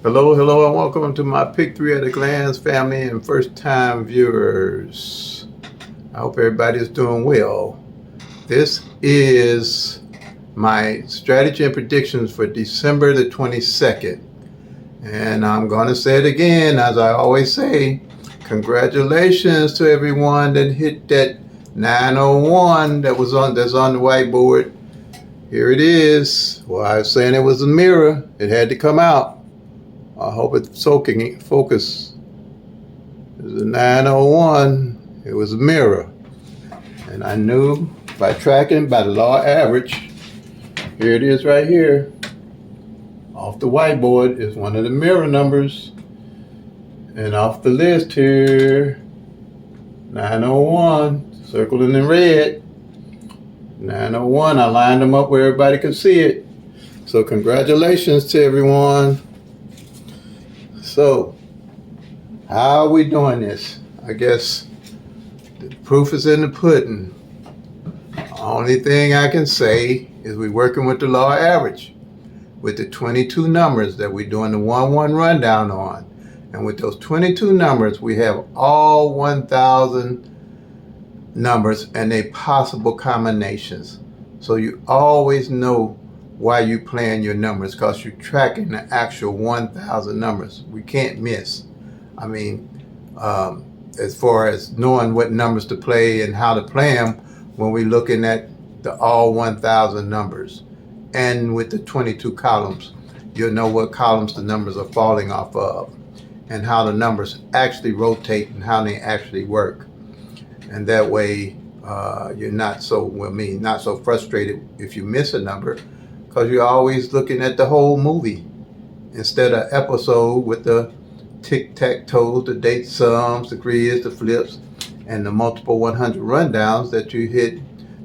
Hello, and welcome to my Pick 3 at a Glance family and first-time viewers. I hope everybody is doing well. This is my strategy and predictions for December the 22nd. And I'm going to say it again, as I always say, congratulations to everyone that hit that 901 that's on the whiteboard. Here it is. Well, I was saying it was a mirror. It had to come out. I hope it's soaking focus. It was a 901. It was a mirror. And I knew by tracking by the law of average, here it is right here. Off the whiteboard is one of the mirror numbers. And off the list here, 901, circled in red. 901, I lined them up where everybody could see it. So congratulations to everyone. So, how are we doing this? I guess the proof is in the pudding. Only thing I can say is we're working with the law of average, with the 22 numbers that we're doing the 1-1 rundown on. And with those 22 numbers, we have all 1,000 numbers and their possible combinations. So you always know why you plan your numbers, because you're tracking the actual 1,000 numbers. We can't miss. I mean, as far as knowing what numbers to play and how to play them, when we're looking at the all 1,000 numbers. And with the 22 columns, you'll know what columns the numbers are falling off of and how the numbers actually rotate and how they actually work. And that way, you're not so frustrated if you miss a number, because you're always looking at the whole movie instead of episode with the tic-tac-toes, the date sums, the grids, the flips, and the multiple 100 rundowns that you hit,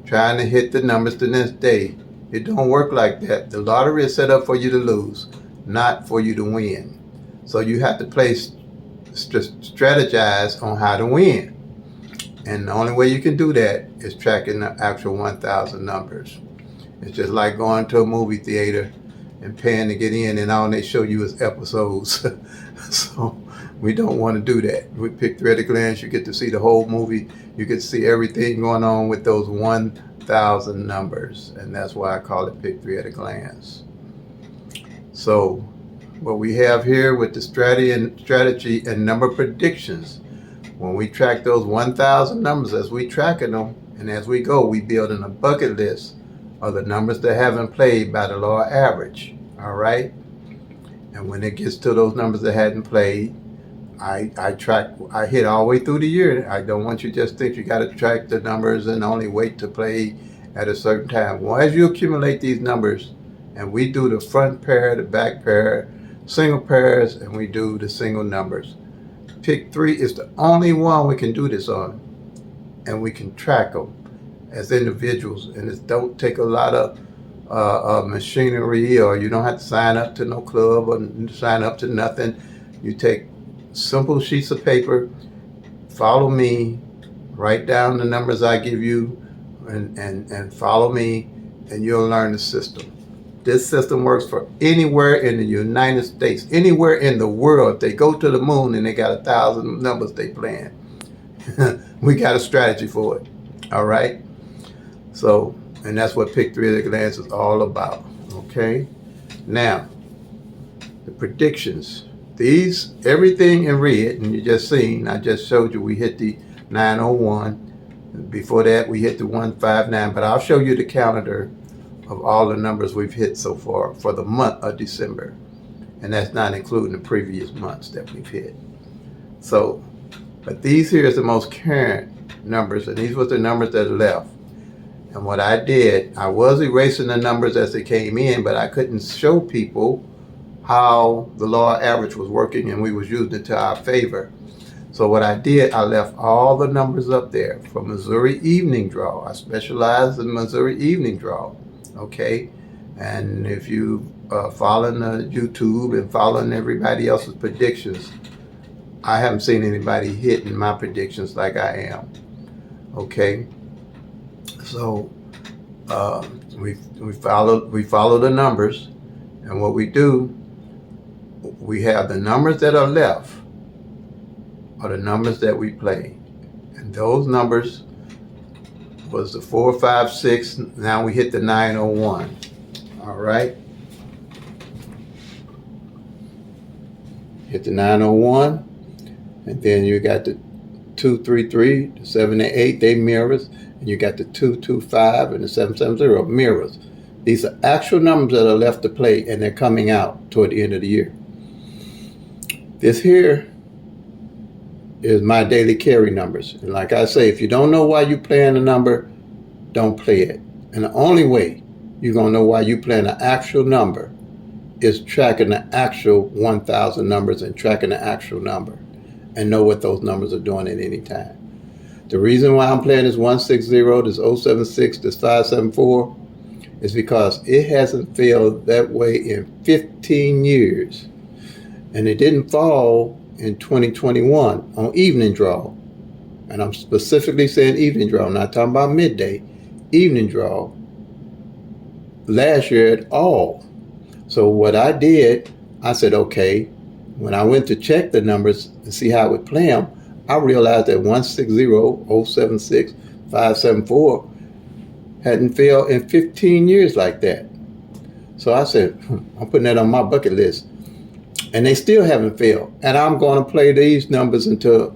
trying to hit the numbers the next day. It don't work like that. The lottery is set up for you to lose, not for you to win. So you have to strategize on how to win. And the only way you can do that is tracking the actual 1,000 numbers. It's just like going to a movie theater and paying to get in, and all they show you is episodes. So we don't want to do that. We Pick 3 at a glance. You get to see the whole movie. You get to see everything going on with those 1,000 numbers. And that's why I call it Pick 3 at a glance. So what we have here with the strategy and number predictions, when we track those 1,000 numbers, as we tracking them and as we go, we building a bucket list of the numbers that haven't played by the law of average. All right. And when it gets to those numbers that hadn't played, I hit all the way through the year. I don't want you to just think you got to track the numbers and only wait to play at a certain time. Well, as you accumulate these numbers, and we do the front pair, the back pair, single pairs, and we do the single numbers. Pick 3 is the only one we can do this on, and we can track them as individuals, and it don't take a lot of machinery, or you don't have to sign up to no club or sign up to nothing. You take simple sheets of paper, follow me, write down the numbers I give you, and follow me, and you'll learn the system. This system works for anywhere in the United States, anywhere in the world. If they go to the moon and they got 1,000 numbers they plan, we got a strategy for it. All right. So, and that's what Pick 3 at a glance is all about. Okay. Now, the predictions. These, everything in red, and you just seen, I just showed you we hit the 901. Before that, we hit the 159. But I'll show you the calendar of all the numbers we've hit so far for the month of December. And that's not including the previous months that we've hit. So, but these here is the most current numbers, and these were the numbers that left. And what I did, I was erasing the numbers as they came in, but I couldn't show people how the law of average was working, and we was using it to our favor. So what I did, I left all the numbers up there for Missouri evening draw. I specialize in Missouri evening draw. Okay, and if you following YouTube and following everybody else's predictions, I haven't seen anybody hitting my predictions like I am. Okay, so we follow the numbers, and what we do, we have the numbers that are left are the numbers that we played. And those numbers was the 4, 5, 6. Now we hit the 901. All right. Hit the 901. And then you got the 233, the 788, they mirrors. And you got the 225 and the 770 mirrors. These are actual numbers that are left to play, and they're coming out toward the end of the year. This here is my daily carry numbers. And like I say, if you don't know why you're playing a number, don't play it. And the only way you're going to know why you're playing an actual number is tracking the actual 1,000 numbers and tracking the actual number and know what those numbers are doing at any time. The reason why I'm playing this 160, this 076, this 574 is because it hasn't failed that way in 15 years. And it didn't fall in 2021 on evening draw. And I'm specifically saying evening draw, I'm not talking about midday, evening draw last year at all. So what I did, I said, okay, when I went to check the numbers and see how I would play them, I realized that 160, 076, 574 hadn't failed in 15 years like that. So I said, I'm putting that on my bucket list. And they still haven't failed. And I'm going to play these numbers until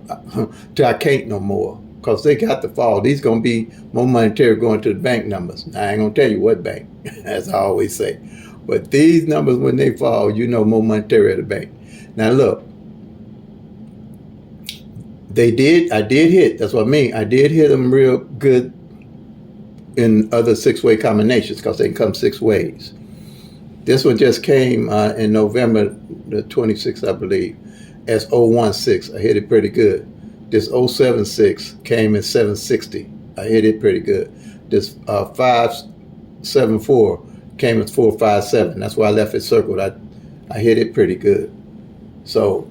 I can't no more, because they got to fall. These going to be more monetary going to the bank numbers. Now, I ain't going to tell you what bank, as I always say. But these numbers, when they fall, you know more monetary at the bank. Now, look. I did hit, that's what I mean. I did hit them real good in other six-way combinations, because they can come 6 ways. This one just came in November the 26th, I believe, as 016. I hit it pretty good. This 076 came in 760. I hit it pretty good. This 574 came as 457. That's why I left it circled. I hit it pretty good. So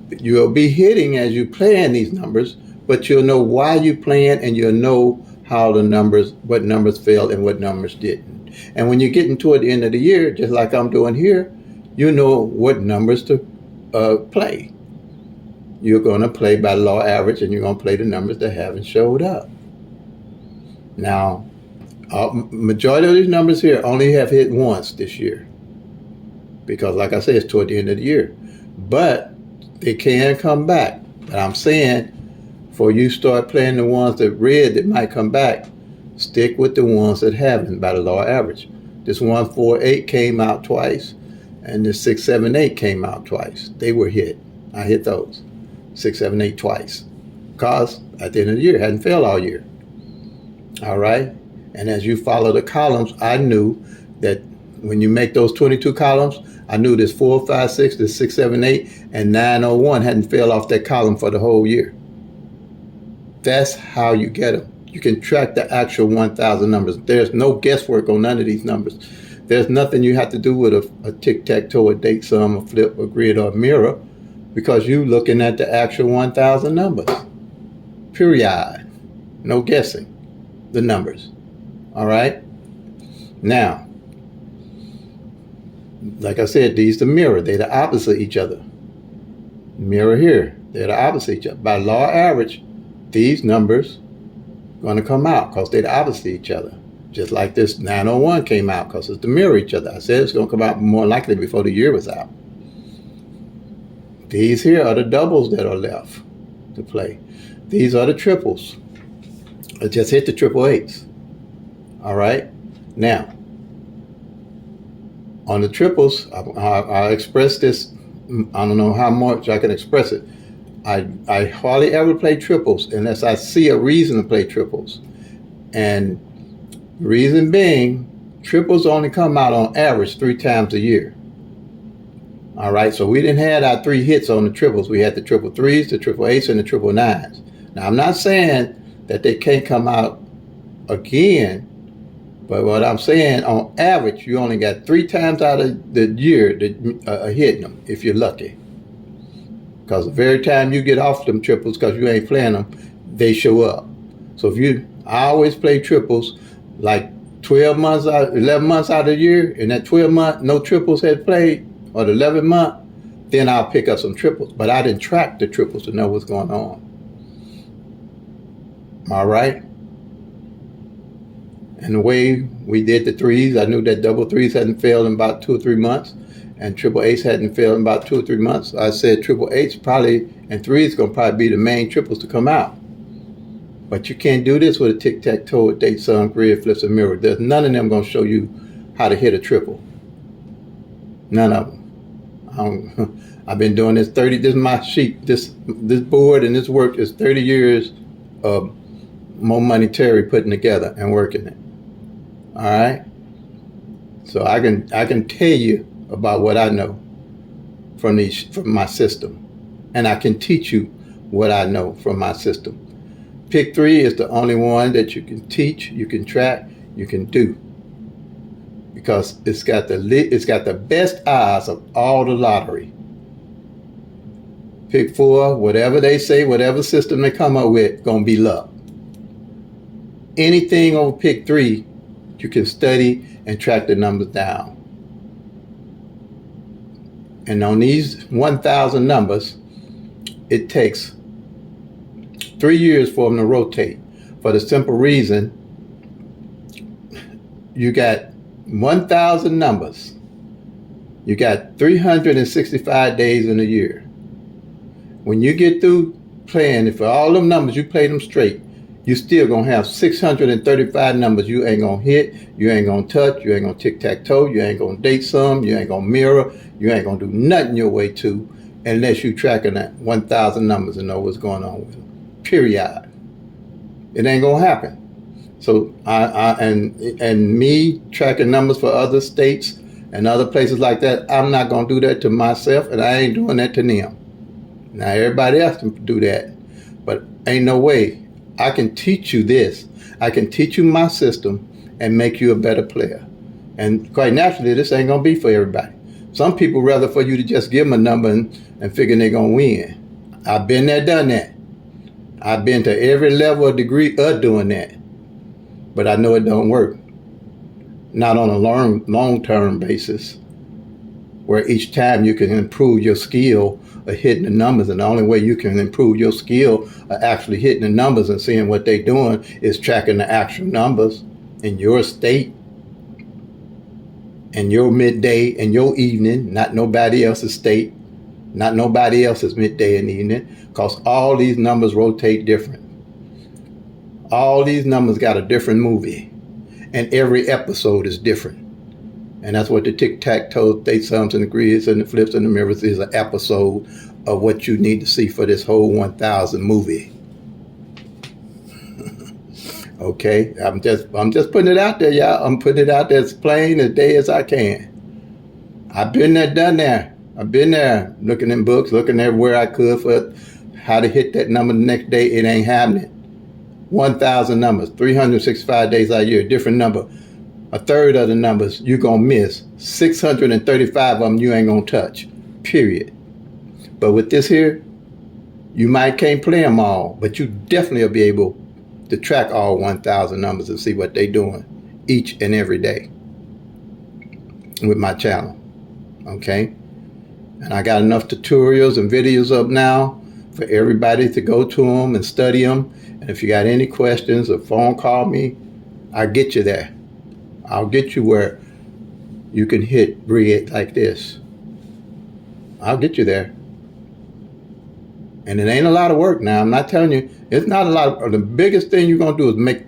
you'll be hitting as you playing these numbers, but you'll know why you're playing, and you'll know how the numbers, what numbers failed and what numbers didn't. And when you're getting toward the end of the year, just like I'm doing here, you know what numbers to play. You're going to play by law average, and you're going to play the numbers that haven't showed up. Now, majority of these numbers here only have hit once this year, because like I said, it's toward the end of the year. But they can come back. But I'm saying, before you start playing the ones that read that might come back, stick with the ones that haven't by the law average. This 148 came out twice, and this 678 came out twice. They were hit. I hit those. 678 twice. Because at the end of the year, it hadn't failed all year. All right? And as you follow the columns, I knew that when you make those 22 columns, I knew this 456, this 678, and 901 hadn't failed off that column for the whole year. That's how you get them. You can track the actual 1,000 numbers. There's no guesswork on none of these numbers. There's nothing you have to do with a tic-tac-toe, a date sum, a flip, a grid, or a mirror, because you're looking at the actual 1,000 numbers. Period. No guessing the numbers. All right? Now, like I said, these the mirror. They're the opposite of each other. Mirror here. They're the opposite of each other. By law average, these numbers going to come out because they're the opposite of each other. Just like this 901 came out because it's the mirror of each other. I said it's going to come out more likely before the year was out. These here are the doubles that are left to play. These are the triples. I just hit the triple eights. All right? Now, on the triples, I express this. I don't know how much I can express it. I hardly ever play triples unless I see a reason to play triples. And the reason being, triples only come out on average 3 times a year. All right, so we didn't have our 3 hits on the triples. We had the triple threes, the triple eights, and the triple nines. Now, I'm not saying that they can't come out again, but what I'm saying, on average, you only got 3 times out of the year that hitting them, if you're lucky. Because the very time you get off them triples, because you ain't playing them, they show up. So I always play triples like 12 months out, 11 months out of the year, and that 12 month, no triples had played, or the 11 month, then I'll pick up some triples. But I didn't track the triples to know what's going on. All right? And the way we did the threes, I knew that double threes hadn't failed in about 2 or 3 months, and triple eights hadn't failed in about 2 or 3 months. I said triple eights probably, and threes going to probably be the main triples to come out. But you can't do this with a tic-tac-toe, date, sum, grid, flips, and mirror. There's none of them going to show you how to hit a triple. None of them. I've been doing this 30, this is my sheet, this board and this work is 30 years of more money Terry putting together and working it. All right? So I can tell you about what I know from my system. And I can teach you what I know from my system. Pick 3 is the only one that you can teach, you can track, you can do. Because it's got the best odds of all the lottery. Pick 4, whatever they say, whatever system they come up with, gonna be luck. Anything on pick 3, you can study and track the numbers down. And on these 1,000 numbers, it takes 3 years for them to rotate. For the simple reason, you got 1,000 numbers. You got 365 days in a year. When you get through playing, if for all them numbers you play them straight, you still gonna have 635 numbers you ain't gonna hit, you ain't gonna touch, you ain't gonna tic-tac-toe, you ain't gonna date some, you ain't gonna mirror, you ain't gonna do nothing your way to unless you tracking that 1,000 numbers and know what's going on with them. Period. It ain't gonna happen. So and me tracking numbers for other states and other places like that, I'm not gonna do that to myself, and I ain't doing that to them. Now everybody else can do that, but ain't no way. I can teach you this. I can teach you my system and make you a better player. And quite naturally, this ain't gonna be for everybody. Some people rather for you to just give them a number and figure they're gonna win. I've been there, done that. I've been to every level or degree of doing that. But I know it don't work. Not on a long-term basis, where each time you can improve your skill of hitting the numbers, and the only way you can improve your skill of actually hitting the numbers and seeing what they're doing is tracking the actual numbers in your state, and your midday and your evening, not nobody else's state, not nobody else's midday and evening, because all these numbers rotate different. All these numbers got a different movie, and every episode is different. And that's what the tic-tac-toe, date, sums, and the grids, and the flips, and the mirrors is, an episode of what you need to see for this whole 1,000 movie. Okay, I'm just putting it out there, y'all. I'm putting it out there as plain as day as I can. I've been there, done there. I've been there, looking in books, looking everywhere I could for how to hit that number the next day. It ain't happening. 1,000 numbers, 365 days out of year, different number. A third of the numbers you're going to miss. 635 of them you ain't going to touch, period. But with this here, you might can't play them all, but you definitely will be able to track all 1,000 numbers and see what they're doing each and every day with my channel, okay? And I got enough tutorials and videos up now for everybody to go to them and study them. And if you got any questions or phone call me, I'll get you there. I'll get you where you can hit grid like this. I'll get you there. And it ain't a lot of work now. I'm not telling you, it's not a lot. The biggest thing you're going to do is make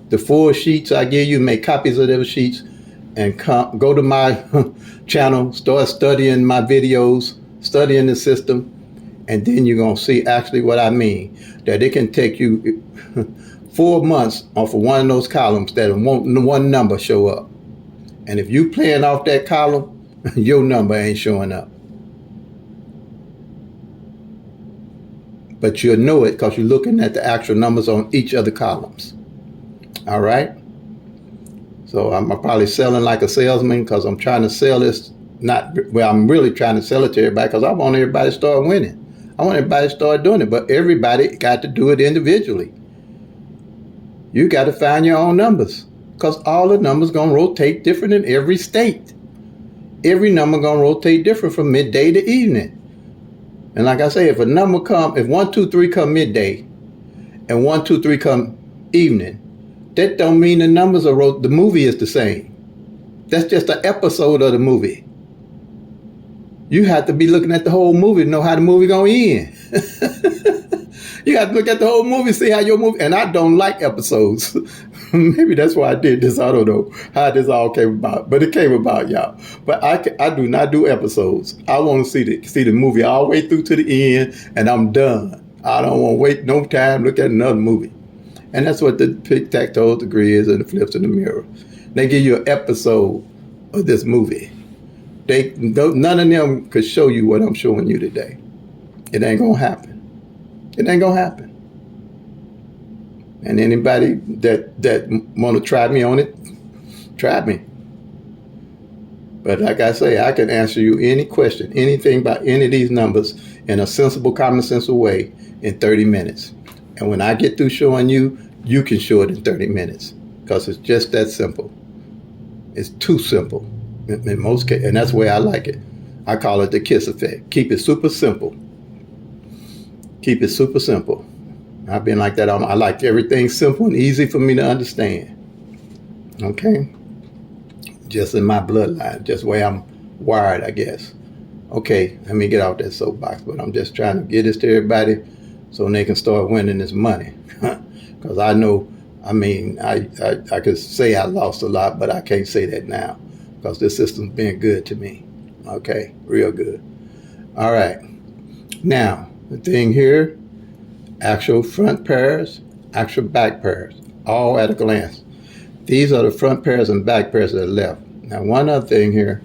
the full sheets I give you, make copies of those sheets, and go to my channel, start studying my videos, studying the system, and then you're going to see actually what I mean. That it can take you 4 months off of one of those columns that one number show up. And if you playing off that column, your number ain't showing up. But you'll know it because you're looking at the actual numbers on each of the columns. All right? So I'm probably selling like a salesman because I'm trying to sell this. I'm really trying to sell it to everybody because I want everybody to start winning. I want everybody to start doing it, but everybody got to do it individually. You got to find your own numbers because all the numbers going to rotate different in every state. Every number going to rotate different from midday to evening. And like I say, if a number come, if 1, 2, 3 come midday, and 1, 2, 3 come evening, that don't mean the numbers are the movie is the same. That's just an episode of the movie. You have to be looking at the whole movie to know how the movie gonna end. You have to look at the whole movie, see how your movie. And I don't like episodes. Maybe that's why I did this. I don't know how this all came about, but it came about, y'all. But I do not do episodes. I want to see the movie all the way through to the end, and I'm done. I don't want to wait no time to look at another movie. And that's what the tic-tac-toe degree is, and the flips in the mirror. They give you an episode of this movie. None of them could show you what I'm showing you today. It ain't gonna happen. It ain't gonna happen. And anybody that want to try me on it, try me. But like I say, I can answer you any question, anything about any of these numbers in a sensible, common sense way in 30 minutes. And when I get through showing you, you can show it in 30 minutes because it's just that simple. It's too simple in most cases, and that's the way I like it. I call it the KISS effect. Keep it super simple. Keep it super simple. I've been like that. I like everything simple and easy for me to understand. Okay? Just in my bloodline, just the way I'm wired, I guess. Okay, let me get out that soapbox, but I'm just trying to get this to everybody so they can start winning this money. Because I know, I could say I lost a lot, but I can't say that now because this system's been good to me. Okay, real good. All right. Now, the thing here, actual front pairs, actual back pairs, all at a glance. These are the front pairs and back pairs that are left. Now, one other thing here,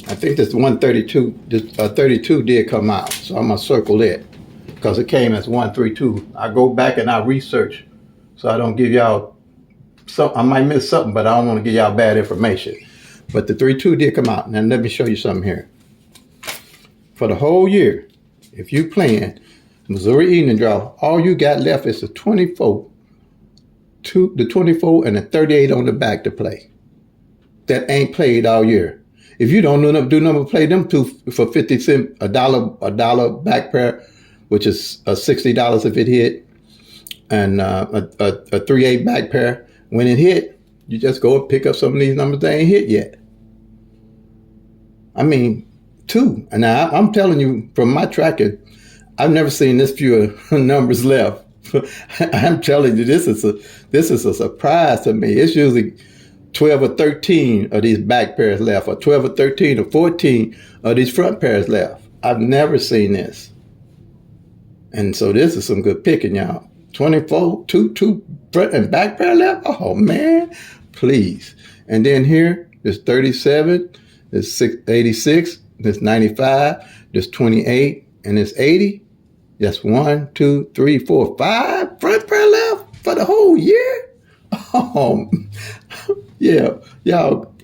I think this 132, 32 did come out, so I'm going to circle it because it came as 132. I go back and I research so I don't give y'all, I might miss something, but I don't want to give y'all bad information. But the 32 did come out. Now, let me show you something here. For the whole year, if you playing Missouri evening draw, all you got left is the 24, the 24 and the 38 on the back to play. That ain't played all year. If you don't do number, play them two for 50 cents, a dollar back pair, which is $60 if it hit, and a 3/8 back pair. When it hit, you just go and pick up some of these numbers that ain't hit yet. I mean, two. And now I'm telling you from my tracking, I've never seen this few numbers left. I'm telling you, this is a surprise to me. It's usually 12 or 13 of these back pairs left, or 12 or 13 or 14 of these front pairs left. I've never seen this. And so this is some good picking, y'all. 24, two front and back pair left? Oh, man, please. And then here, there's 37, there's 86, there's 95, there's 28, and there's 80. That's 1, 2, 3, 4, 5 front pair left for the whole year? Oh, yeah, y'all,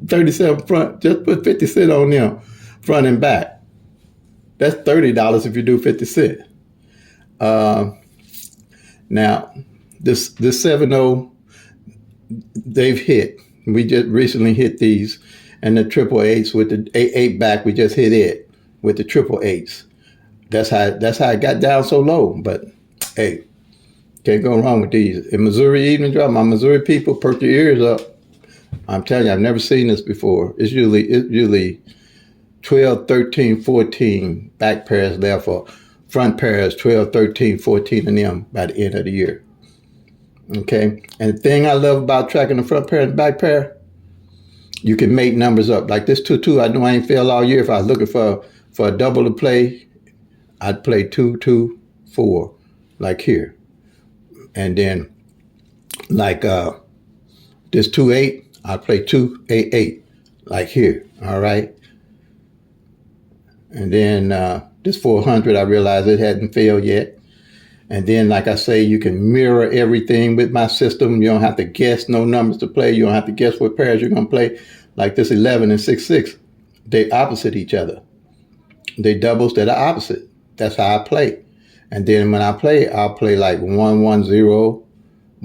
37 front, just put 50 cents on them, front and back. That's $30 if you do 50 cents. Now, this 7-0, they've hit. We just recently hit these, and the 888s with the 8 back, we just hit it with the 888s. That's how it got down so low. But hey, can't go wrong with these. In Missouri evening draw, my Missouri people, perk your ears up. I'm telling you, I've never seen this before. It's usually 12, 13, 14 back pairs left, for front pairs 12, 13, 14 of them by the end of the year. Okay? And the thing I love about tracking the front pair and the back pair, you can make numbers up. Like this 2-2, I know I ain't failed all year. If I was looking for a double to play, I'd play 2, 2, 4, like here. And then like this 2-8, I'd play 2, 8, 8, like here. All right? And then this 400, I realized it hadn't failed yet. And then, like I say, you can mirror everything with my system. You don't have to guess no numbers to play. You don't have to guess what pairs you're going to play. Like this 11 and 6-6, they opposite each other. They doubles that are opposite. That's how I play. And then when I play, I'll play like 1-1-0,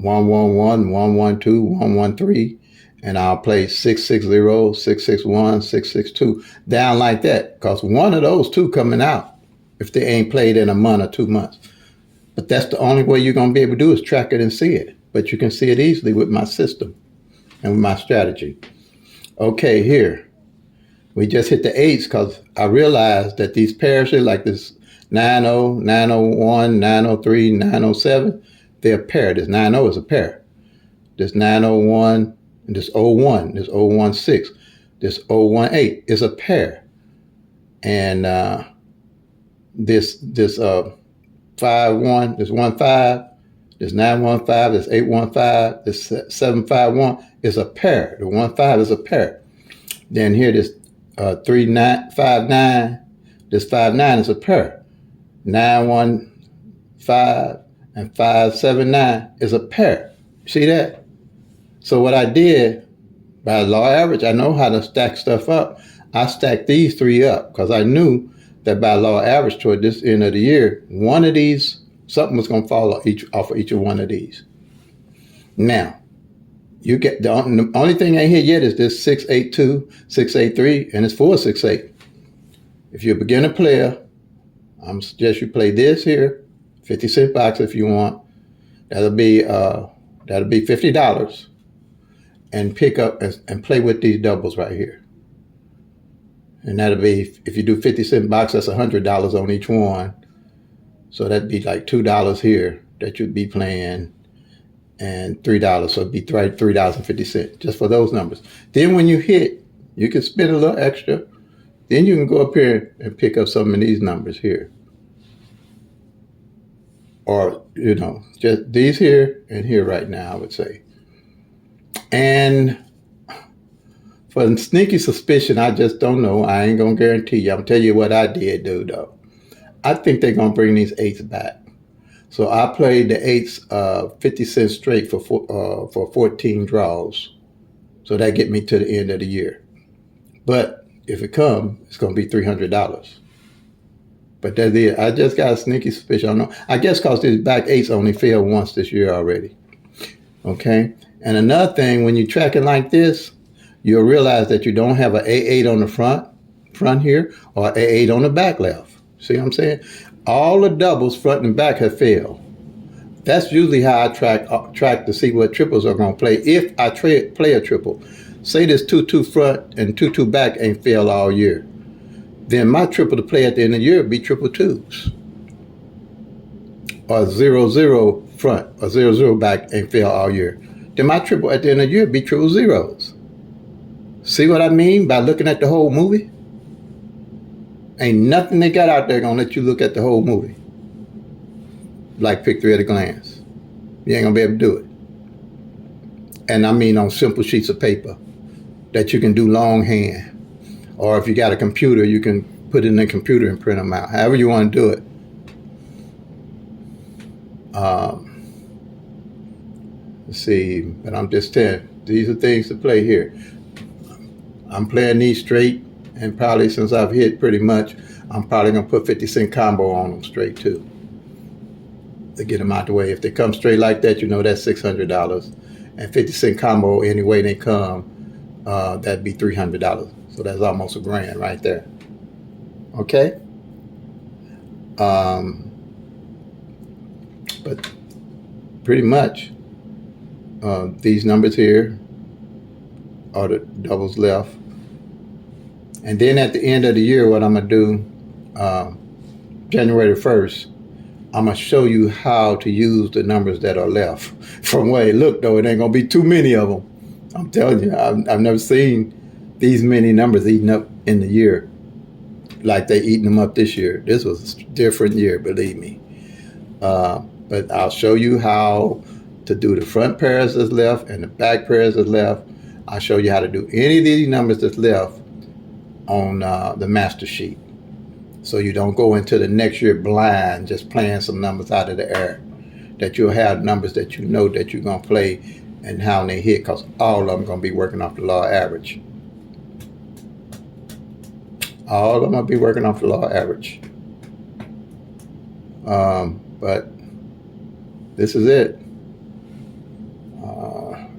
1-1-1, 1-1-2, 1-1-3. And I'll play 6-6-0, 6-6-1, 6-6-2, down like that. Because one of those two coming out. if they ain't played in a month or 2 months. But that's the only way you're going to be able to do is track it and see it. But you can see it easily with my system and with my strategy. Okay, here. We just hit the 8s because I realized that these pairs here, like this 90, 901, 903, 907, they're a pair. This 90 is a pair. This 901 and this 01, this 016, this 018 is a pair. And this 51, this 15, this 915, this 815, this 751 is a pair. The 15 is a pair. Then here this 3959, this 59 is a pair. 915 and 579 is a pair. See that? So what I did, by law average, I know how to stack stuff up. I stacked these three up because I knew that by law average toward this end of the year, one of these, something was going to fall off of each of one of these. Now, you get the only thing ain't here yet is this 682, 683, and it's 468. If you're a beginner player, I'm suggest you play this here, 50-cent box if you want. That'll be $50, and pick up and play with these doubles right here. And that'll be, if you do 50-cent box, that's $100 on each one. So that'd be like $2 here that you'd be playing, and $3. So it'd be $3.50 just for those numbers. Then when you hit, you can spend a little extra. Then you can go up here and pick up some of these numbers here. Or, just these here and here right now, I would say. And for sneaky suspicion, I just don't know. I ain't going to guarantee you. I'm going to tell you what I did do, though. I think they're going to bring these 8s back. So I played the 8s 50 cents straight for 14 draws. So that get me to the end of the year. But if it comes, it's going to be $300. But that's it. I just got a sneaky suspicion. I don't know. I guess because these back 8s only failed once this year already. Okay? And another thing, when you're tracking like this, you'll realize that you don't have an A8 on the front here, or an A8 on the back left. See what I'm saying? All the doubles front and back have failed. That's usually how I track to see what triples are going to play if I play a triple. Say this 2-2 front and 2-2 back ain't failed all year. Then my triple to play at the end of the year would be triple 2s. Or 0-0 front or 0-0 back ain't failed all year. Then my triple at the end of the year would be triple 0s. See what I mean by looking at the whole movie? Ain't nothing they got out there gonna let you look at the whole movie like pick 3 at a glance. You ain't gonna be able to do it. And I mean on simple sheets of paper that you can do longhand. Or if you got a computer, you can put it in the computer and print them out. However you want to do it. Let's see, but I'm just telling, these are things to play here. I'm playing these straight, and probably since I've hit pretty much, I'm probably going to put 50-cent combo on them straight too, to get them out the way. If they come straight like that, that's $600. And 50-cent combo, any way they come, that'd be $300. So that's almost $1,000 right there. Okay? But pretty much, these numbers here are the doubles left. And then at the end of the year, what I'm going to do, January 1st, I'm going to show you how to use the numbers that are left. From where it looked, though, it ain't going to be too many of them. I'm telling you, I've never seen these many numbers eaten up in the year like they eating them up this year. This was a different year, believe me. But I'll show you how to do the front pairs that's left and the back pairs that's left. I'll show you how to do any of these numbers that's left on the master sheet. So you don't go into the next year blind, just playing some numbers out of the air. That you'll have numbers that you know that you're going to play and how they hit, because all of them going to be working off the law average. All of them will be working off the law average. But this is it.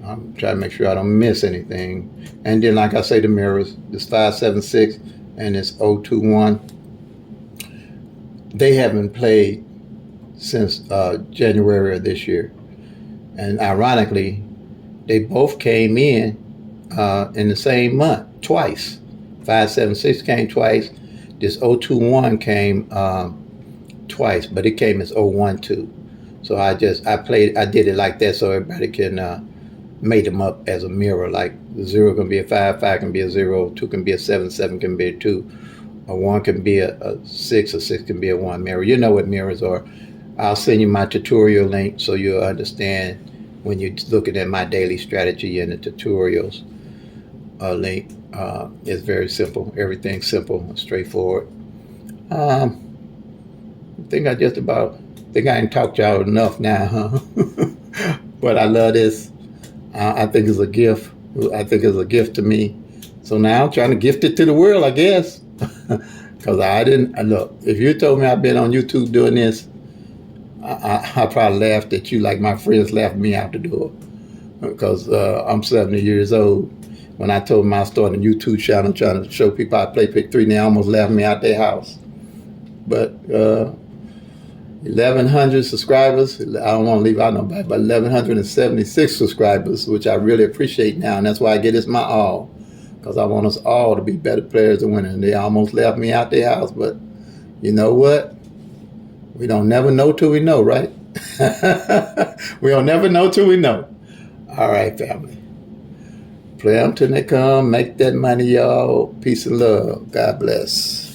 I'm trying to make sure I don't miss anything. And then, like I say, the mirrors, this 576 and this 021. they haven't played since January of this year. And ironically, they both came in the same month twice. 576 came twice. This 021 came twice, but it came as 012. So I did it like that so everybody can made them up as a mirror. Like 0 can be a 5, 5 can be a 0, 2 can be a 7, 7 can be a 2, a 1 can be a 6, a 6 can be a 1 mirror. You know what mirrors are. I'll send you my tutorial link so you'll understand when you're looking at my daily strategy and the tutorials link. It's very simple. Everything's simple and straightforward. I think I ain't talked to y'all enough now, huh? But I love this. I think it's a gift. I think it's a gift to me. So now I'm trying to gift it to the world, I guess. Because look, if you told me I've been on YouTube doing this, I probably laughed at you like my friends laughed me out the door. Because I'm 70 years old. When I told them I was starting a YouTube channel trying to show people how to play Pick 3, and they almost laughed me out their house. But 1,100 subscribers. I don't want to leave out nobody, but 1,176 subscribers, which I really appreciate now, and that's why I get this my all, because I want us all to be better players and winners. And they almost left me out their house, but you know what? We don't never know till we know, right? We don't never know till we know. All right, family. Play them till they come. Make that money, y'all. Peace and love. God bless.